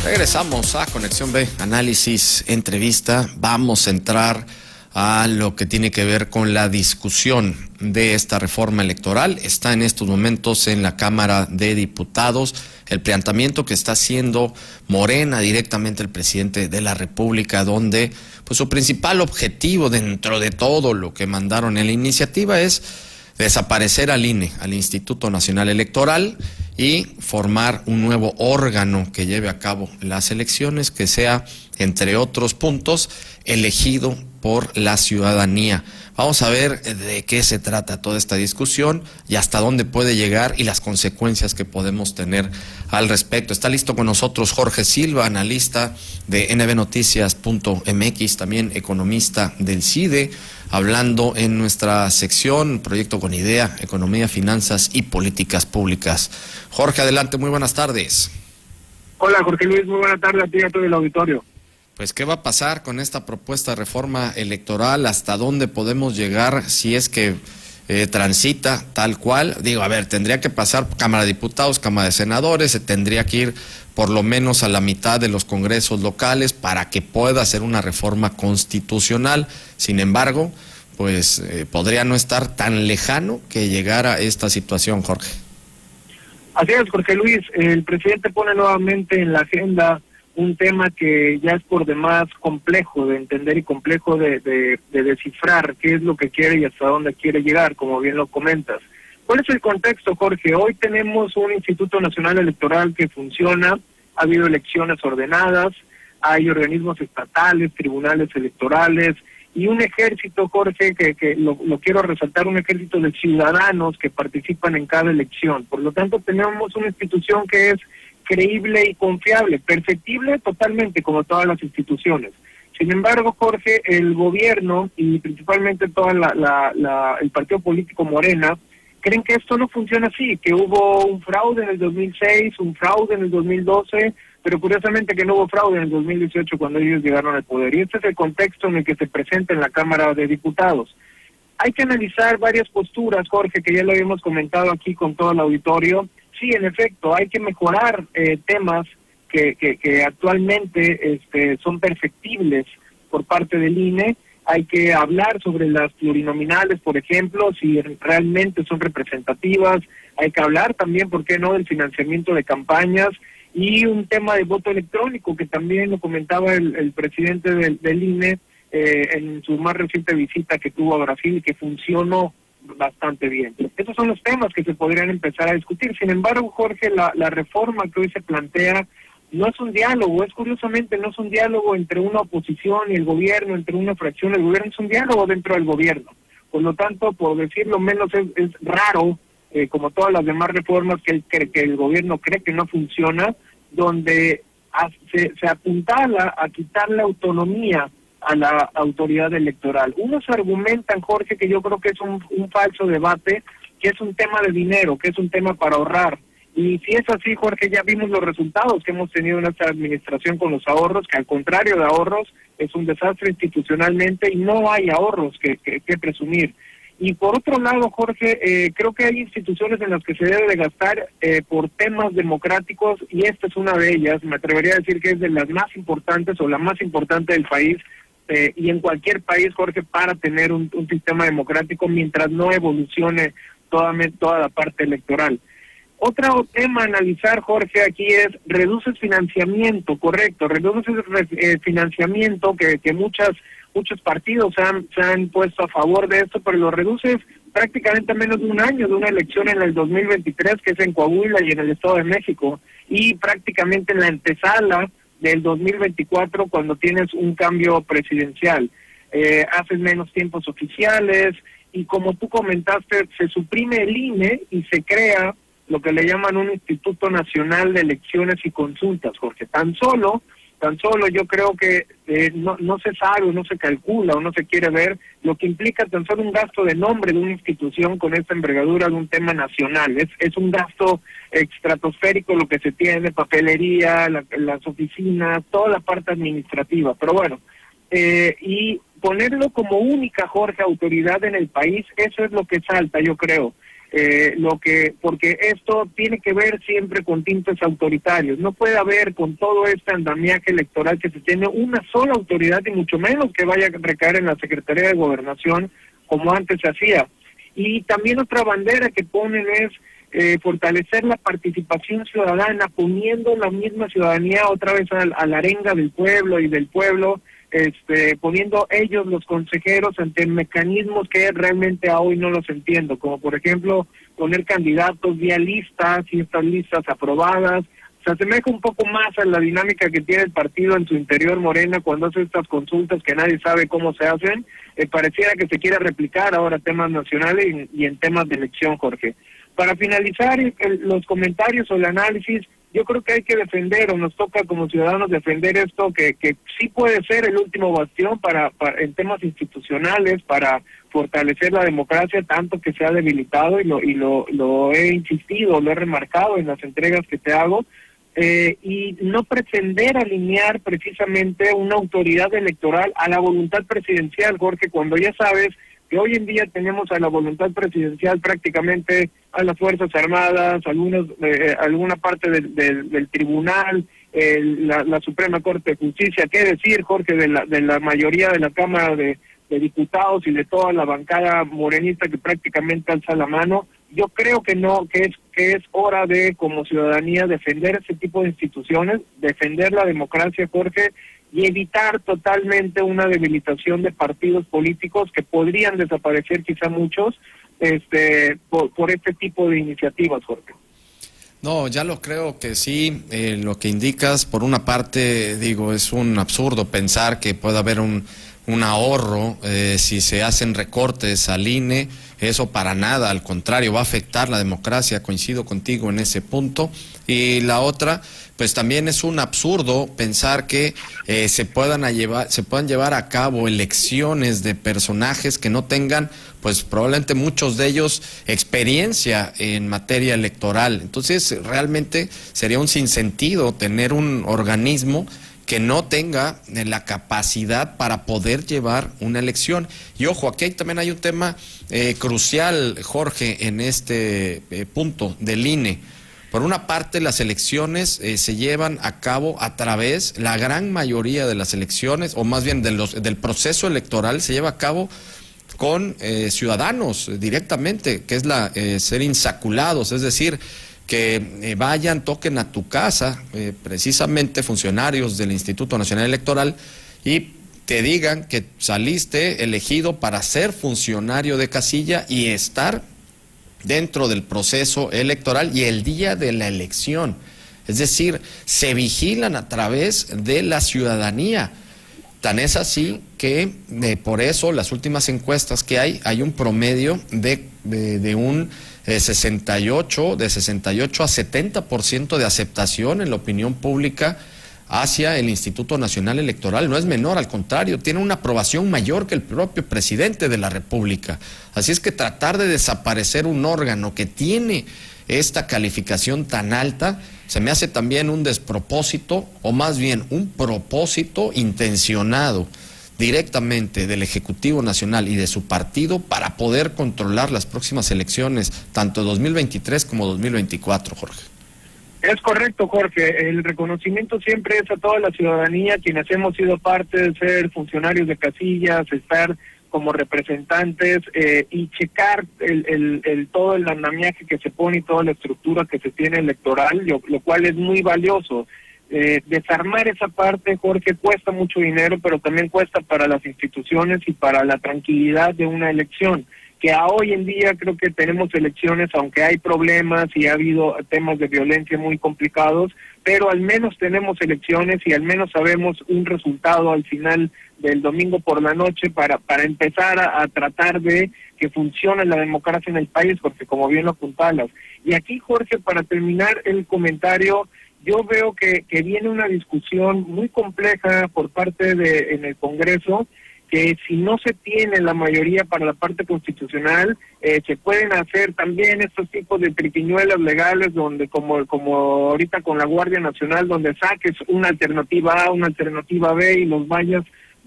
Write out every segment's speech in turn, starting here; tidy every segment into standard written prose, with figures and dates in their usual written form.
Regresamos a Conexión B, análisis, entrevista. Vamos a entrar a lo que tiene que ver con la discusión de esta reforma electoral. Está en estos momentos en la Cámara de Diputados el planteamiento que está haciendo Morena, directamente el presidente de la República, donde pues su principal objetivo dentro de todo lo que mandaron en la iniciativa es desaparecer al INE, al Instituto Nacional Electoral, y formar un nuevo órgano que lleve a cabo las elecciones, que sea, entre otros puntos, elegido por la ciudadanía. Vamos a ver de qué se trata toda esta discusión y hasta dónde puede llegar y las consecuencias que podemos tener al respecto. Está listo con nosotros Jorge Silva, analista de nbnoticias.mx, también economista del CIDE, hablando en nuestra sección Proyecto con Idea, Economía, Finanzas y Políticas Públicas. Jorge, adelante, muy buenas tardes. Hola, Jorge Luis, muy buena tarde a ti y a todo el auditorio. Pues, ¿qué va a pasar con esta propuesta de reforma electoral? ¿Hasta dónde podemos llegar si es que transita tal cual? Digo, a ver, tendría que pasar Cámara de Diputados, Cámara de Senadores, se tendría que ir por lo menos a la mitad de los congresos locales para que pueda hacer una reforma constitucional. Sin embargo, pues podría no estar tan lejano que llegara esta situación, Jorge. Así es, Jorge Luis, el presidente pone nuevamente en la agenda un tema que ya es por demás complejo de entender y complejo de descifrar qué es lo que quiere y hasta dónde quiere llegar, como bien lo comentas. ¿Cuál es el contexto, Jorge? Hoy tenemos un Instituto Nacional Electoral que funciona, ha habido elecciones ordenadas, hay organismos estatales, tribunales electorales y un ejército, Jorge, que lo quiero resaltar, un ejército de ciudadanos que participan en cada elección. Por lo tanto, tenemos una institución que es creíble y confiable, perfectible totalmente como todas las instituciones. Sin embargo, Jorge, el gobierno y principalmente toda el partido político Morena creen que esto no funciona así, que hubo un fraude en el 2006, un fraude en el 2012, pero curiosamente que no hubo fraude en el 2018 cuando ellos llegaron al poder. Y este es el contexto en el que se presenta en la Cámara de Diputados. Hay que analizar varias posturas, Jorge, que ya lo habíamos comentado aquí con todo el auditorio. Sí, en efecto, hay que mejorar temas que actualmente son perfectibles por parte del INE. Hay que hablar sobre las plurinominales, por ejemplo, si realmente son representativas. Hay que hablar también, ¿por qué no?, del financiamiento de campañas y un tema de voto electrónico, que también lo comentaba el presidente del INE en su más reciente visita que tuvo a Brasil y que funcionó bastante bien. Esos son los temas que se podrían empezar a discutir. Sin embargo, Jorge, la reforma que hoy se plantea no es un diálogo, curiosamente no es un diálogo entre una oposición y el gobierno, entre una fracción y el gobierno, es un diálogo dentro del gobierno. Por lo tanto, por decirlo menos, es raro, como todas las demás reformas que el gobierno cree que no funciona, donde se apuntala a quitarle autonomía a la autoridad electoral. Unos argumentan, Jorge, que yo creo que es un falso debate, que es un tema de dinero, que es un tema para ahorrar. Y si es así, Jorge, ya vimos los resultados que hemos tenido en esta administración con los ahorros, que al contrario de ahorros, es un desastre institucionalmente y no hay ahorros que presumir. Y por otro lado, Jorge, creo que hay instituciones en las que se debe de gastar por temas democráticos, y esta es una de ellas. Me atrevería a decir que es de las más importantes o la más importante del país, y en cualquier país, Jorge, para tener un sistema democrático mientras no evolucione toda la parte electoral. Otro tema a analizar, Jorge, aquí es reduces financiamiento, correcto, reduces financiamiento que muchos partidos se han puesto a favor de esto, pero lo reduces prácticamente a menos de un año de una elección en el 2023, que es en Coahuila y en el Estado de México, y prácticamente en la antesala del 2024 cuando tienes un cambio presidencial. Haces menos tiempos oficiales y, como tú comentaste, se suprime el INE y se crea lo que le llaman un Instituto Nacional de Elecciones y Consultas, Jorge. Tan solo yo creo que no se sabe o no se calcula o no se quiere ver lo que implica tan solo un gasto de nombre de una institución con esta envergadura de un tema nacional. Es un gasto estratosférico lo que se tiene, papelería, las oficinas, toda la parte administrativa. Pero bueno, y ponerlo como única, Jorge, autoridad en el país, eso es lo que salta, yo creo. porque esto tiene que ver siempre con tintes autoritarios. No puede haber, con todo este andamiaje electoral que se tiene, una sola autoridad, y mucho menos que vaya a recaer en la Secretaría de Gobernación como antes se hacía. Y también otra bandera que ponen es fortalecer la participación ciudadana, poniendo la misma ciudadanía otra vez a la arenga del pueblo y del pueblo, poniendo ellos, los consejeros, ante mecanismos que realmente a hoy no los entiendo, como por ejemplo poner candidatos vía listas y estas listas aprobadas. Se asemeja un poco más a la dinámica que tiene el partido en su interior, Morena, cuando hace estas consultas que nadie sabe cómo se hacen. Pareciera que se quiere replicar ahora temas nacionales y en temas de elección, Jorge. Para finalizar los comentarios o el análisis, yo creo que hay que defender, o nos toca como ciudadanos defender esto, que sí puede ser el último bastión para en temas institucionales, para fortalecer la democracia, tanto que se ha debilitado, y lo he insistido, lo he remarcado en las entregas que te hago, y no pretender alinear precisamente una autoridad electoral a la voluntad presidencial, Jorge, cuando ya sabes que hoy en día tenemos a la voluntad presidencial prácticamente a las Fuerzas Armadas, alguna parte del tribunal, la Suprema Corte de Justicia. ¿Qué decir, Jorge, de la mayoría de la Cámara de Diputados y de toda la bancada morenista que prácticamente alza la mano? Yo creo que es hora de, como ciudadanía, defender ese tipo de instituciones, defender la democracia, Jorge, y evitar totalmente una debilitación de partidos políticos que podrían desaparecer quizá muchos por este tipo de iniciativas, Jorge. No, ya lo creo que sí. Lo que indicas, por una parte, digo, es un absurdo pensar que puede haber un ahorro si se hacen recortes al INE. Eso para nada, al contrario, va a afectar la democracia. Coincido contigo en ese punto. Y la otra, pues también es un absurdo pensar que se puedan llevar a cabo elecciones de personajes que no tengan, pues probablemente muchos de ellos, experiencia en materia electoral. Entonces realmente sería un sinsentido tener un organismo que no tenga la capacidad para poder llevar una elección. Y ojo, aquí también hay un tema crucial, Jorge, en este punto del INE. Por una parte, las elecciones se llevan a cabo a través, la gran mayoría de las elecciones, o más bien del proceso electoral, se lleva a cabo con ciudadanos directamente, que es ser insaculados, es decir, que vayan, toquen a tu casa, precisamente funcionarios del Instituto Nacional Electoral, y te digan que saliste elegido para ser funcionario de casilla y estar dentro del proceso electoral y el día de la elección. Es decir, se vigilan a través de la ciudadanía. Tan es así que por eso las últimas encuestas que hay un promedio de un 68 a 70% de aceptación en la opinión pública hacia el Instituto Nacional Electoral. No es menor, al contrario, tiene una aprobación mayor que el propio presidente de la República. Así es que tratar de desaparecer un órgano que tiene esta calificación tan alta se me hace también un despropósito, o más bien un propósito intencionado directamente del Ejecutivo Nacional y de su partido para poder controlar las próximas elecciones, tanto 2023 como 2024, Jorge. Es correcto, Jorge. El reconocimiento siempre es a toda la ciudadanía, quienes hemos sido parte de ser funcionarios de casillas, estar como representantes y checar todo el andamiaje que se pone y toda la estructura que se tiene electoral, lo cual es muy valioso. Desarmar esa parte, Jorge, cuesta mucho dinero, pero también cuesta para las instituciones y para la tranquilidad de una elección, que a hoy en día creo que tenemos elecciones, aunque hay problemas y ha habido temas de violencia muy complicados, pero al menos tenemos elecciones y al menos sabemos un resultado al final del domingo por la noche para empezar a tratar de que funcione la democracia en el país, porque como bien lo apuntalas. Y aquí, Jorge, para terminar el comentario, yo veo que viene una discusión muy compleja por parte en el Congreso, que si no se tiene la mayoría para la parte constitucional, se pueden hacer también estos tipos de triquiñuelas legales, donde como ahorita con la Guardia Nacional, donde saques una alternativa A, una alternativa B y los vayas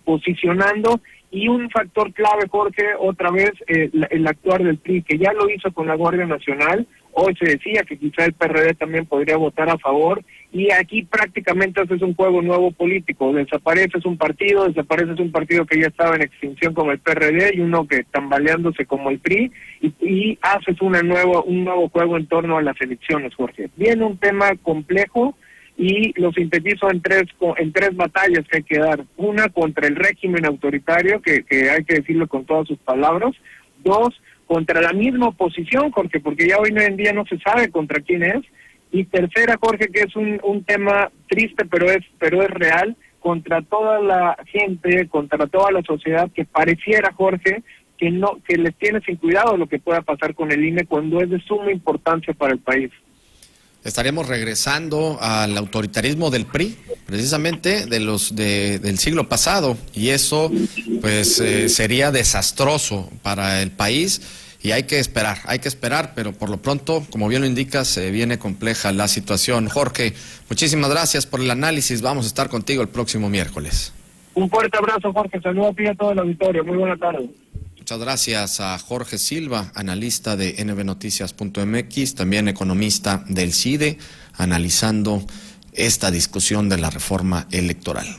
posicionando, Y un factor clave, Jorge, otra vez, el actuar del PRI, que ya lo hizo con la Guardia Nacional. Hoy se decía que quizá el PRD también podría votar a favor, y aquí prácticamente haces un juego nuevo político. Desapareces un partido que ya estaba en extinción como el PRD, y uno que tambaleándose como el PRI, y haces un nuevo juego en torno a las elecciones, Jorge. Viene un tema complejo, y lo sintetizo en tres batallas que hay que dar. Una, contra el régimen autoritario, que hay que decirlo con todas sus palabras. Dos, contra la misma oposición, Jorge, porque ya hoy en día no se sabe contra quién es. Y tercera, Jorge, que es un tema triste, pero es real, contra toda la gente, contra toda la sociedad, que pareciera, Jorge, que les tiene sin cuidado lo que pueda pasar con el INE cuando es de suma importancia para el país. Estaremos regresando al autoritarismo del PRI, precisamente del siglo pasado, y eso pues sería desastroso para el país, y hay que esperar, pero por lo pronto, como bien lo indicas, se viene compleja la situación. Jorge, muchísimas gracias por el análisis, vamos a estar contigo el próximo miércoles. Un fuerte abrazo, Jorge, saludos a ti y a todo el auditorio, muy buena tarde. Muchas gracias a Jorge Silva, analista de nbnoticias.mx, también economista del CIDE, analizando esta discusión de la reforma electoral.